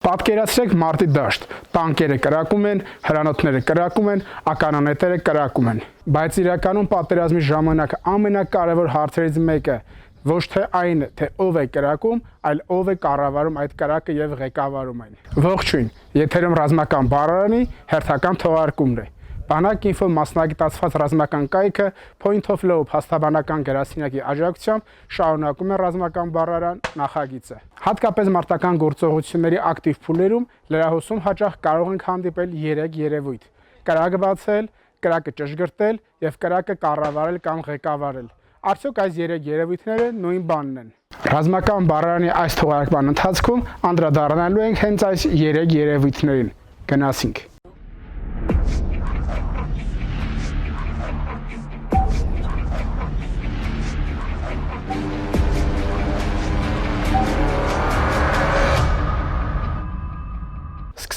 Պատկերացրեք մարտի դաշտ, տանկերը կրակում են, հրանոթները կրակում են, ականանետերը կրակում են։ Բայց իրականում պատերազմի ժամանակ ամենակարևոր հարցերից մեկը ոչ թե այն է, թե ով է կրակում, այլ ով է կառավարում այդ կրակը եւ ղեկավարում այն։ Ողջույն, եթերում ռազմական բառարանի հերթական թողարկումն է։ Բանակ ինֆո մասնագիտացված ռազմական կայքը Point of Law փաստաբանական գրասենյակի աջակցությամբ շարունակում է ռազմական բառարան նախագիծը։ Հատկապես մարտական գործողությունների ակտիվ փուլերում լրահոսում հաճախ կարող ենք հանդիպել 3 երևույթ՝ կրակ բացել, կրակը ճշգրտել եւ կրակը կառավարել կամ ղեկավարել։ Արդյոք այս 3 երևույթները նույն բանն են։ Ռազմական բառարանի այս թողարկման ընթացքում անդրադառնալու ենք հենց այս 3 երևույթներին։ Գնացինք։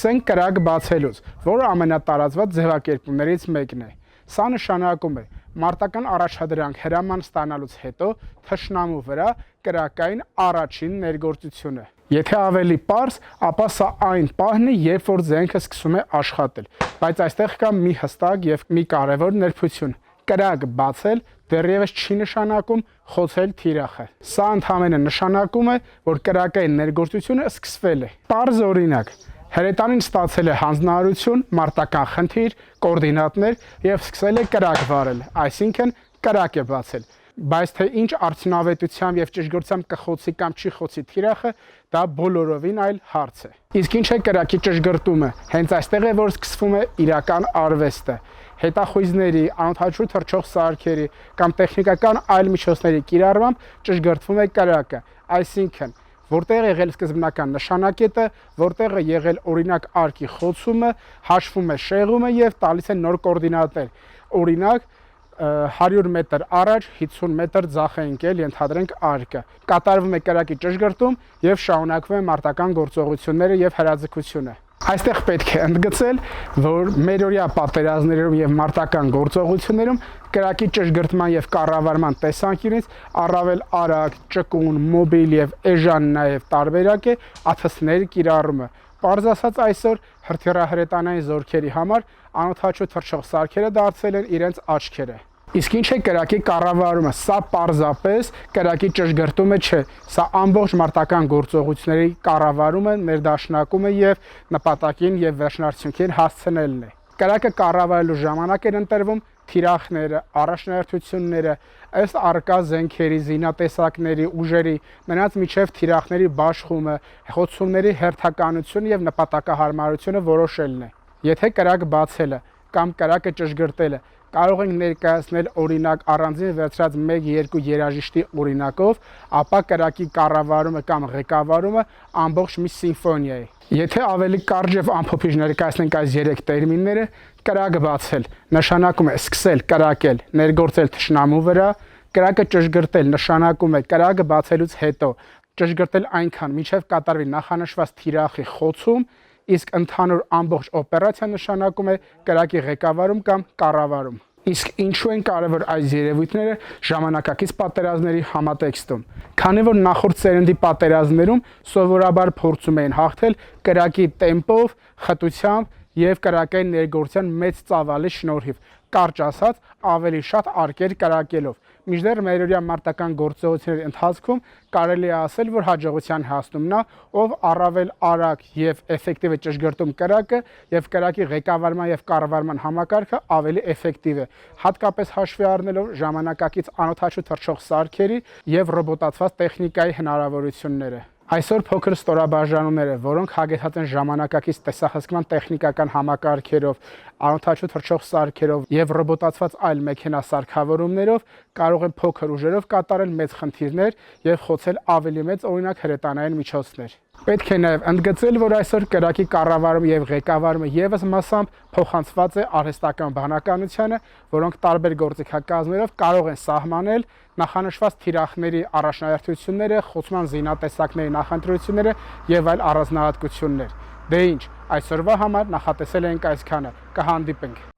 Սկսենք կրակ բացելուց, որը ամենատարածված ձևակերպումներից մեկն է։ Սա նշանակում է մարտական առաջադրանք հրաման ստանալուց հետո թշնամու վրա կրակային առաջին ներգործությունը։ Եթե ավելի պարզ, ապա սա այն պահն է, երբ որ զենքը սկսում է աշխատել, բայց այստեղ կա մի հստակ եւ մի կարևոր նրբություն։ Կրակ բացել դեռևս չի նշանակում խոցել թիրախը։ Սա ընդհանրապես նշանակում է, որ կրակային ներգործությունը սկսվել է։ Պարզ օրինակ. հրետանին ստացել է հանձնարարություն, մարտական խնդիր, կոորդինատներ եւ սկսել է կրակ վարել, այսինքն կրակ է բացել։ Բայց թե ինչ արդյունավետությամբ եւ ճշգրտությամբ կխոցի կամ չի խոցի թիրախը, դա բոլորովին այլ հարց է։ Իսկ ինչ է կրակի ճշգրտումը։ Հենց այստեղ է, որ սկսվում է իրական արվեստը։ Հետախույզների, անօդաչու թռչող սարքերի կամ տեխնիկական այլ միջոցների կիրառմամբ ճշգրտվում է կրակը, այսինքն որտեղ եղել սկզբնական նշանակետը, որտեղ է եղել օրինակ արկի խոցումը, հաշվում է շեղումը եւ տալիս է նոր կոորդինատներ։ Օրինակ 100 մետր առաջ 50 մետր ձախ է ընկել, ենթադրենք արկը։ Կատարվում է կրակի ճշգրտում եւ շարունակվում է մարտական գործողությունները եւ հրաձգությունը։ Այստեղ պետք է ընդգծել, որ մերօրյա պատերազմներում եւ մարտական գործողություններում կրակի ճշգրտման եւ կառավարման տեսանկյունից առավել արագ, ճկուն, մոբիլ եւ էժան նաեւ տարբերակ է ԱԹՍ-ների կիրառումը։ Պարզ ասած, այսօր հրթիռահրետանային զորքերի համար անօդաչու թռչող սարքերը դարձել են իրենց աչքերը։ Իսկ ինչ է կրակի կառավարումը։ Սա պարզապես կրակի ճշգրտումը չէ, սա ամբողջ մարտական գործողությունների կառավարումը, ներդաշնակումը եւ նպատակին եւ վերջնարդյունքին հասցնելն է։ Կրակը կառավարելու ժամանակ են ընտրվում թիրախները, առաջնահերթությունները, ըստ առկա զենքերի, զինատեսակների, ուժերի, նրանց միջև թիրախների բաշխումը, խոցումների հերթականությունը եւ նպատակահարմարությունը որոշելն է։ Եթե կրակ բացելը կամ կրակը ճշգրտելը կարող ենք ներկայացնել օրինակ առանձին վերցրած 1-2 երաժիշտի օրինակով, ապա կրակի կառավարումը կամ ղեկավարումը ամբողջ մի սիմֆոնիա է։ Եթե ավելի կարճ եւ ամփոփիչ ներկայացնենք այս 3 տերմինները, կրակ բացել նշանակում է սկսել կրակել, ներգործել թշնամու վրա, կրակը ճշգրտել նշանակում է կրակը բացելուց հետո ճշգրտել այնքան, մինչև կատարվի նախանշված թիրախի խոցում, իսկ ընդհանուր ամբողջ օպերացիա նշանակում է կրակի ղեկավարում կամ կառավարում։ Իսկ ինչու են կարևոր այս երևույթները ժամանակակից պատերազմների համատեքստում։ Քանի որ նախորդ սերնդի պատերազմներում սովորաբար փորձում էին հաղթել կրակի տեմպով, խտությամբ եւ կրակային ներգործության մեծ ծավալի շնորհիվ, կարճ ասած, ավելի շատ արկեր կրակելով։ Մինչդեռ մերօրյա մարտական գործողությունների ընթացքում կարելի է ասել, որ հաջողության հասնում նա, ով առավել արագ եւ էֆեկտիվ է ճշգրտում կրակը եւ կրակի ղեկավարման եւ կառավարման համակարգը ավելի էֆեկտիվ է, հատկապես հաշվի առնելով ժամանակակից անօդաչու թռչող սարքերի եւ ռոբոտացված տեխնիկայի հնարավորությունները։ Այսօր փոքր ստորաբաժանումներ, որոնք հագեցած են ժամանակակից տեսախցկման տեխնիկական համակարգերով, անօդաչու թռչող սարքերով եւ ռոբոտացված այլ մեքենասարքավորումներով կարող են փոքր ուժերով կատարել մեծ խնդիրներ եւ խոցել ավելի մեծ օրինակ հրետանային միջոցներ։ Պետք է նաև ընդգծել, որ այսօր կրակի կառավարումը եւ ղեկավարումը եւս մասամբ փոխանցված է արհեստական բանականությանը, որոնք տարբեր գործիքակազմերով կարող են սահմանել նախանշված թիրախների առաջնահերթությունները, խոցման զինատեսակների նախընտրությունները եւ այլ առանձնահատկություններ։ Դե ինչ, այսօրվա համար նախատեսել ենք այսքանը։ Կհանդիպենք։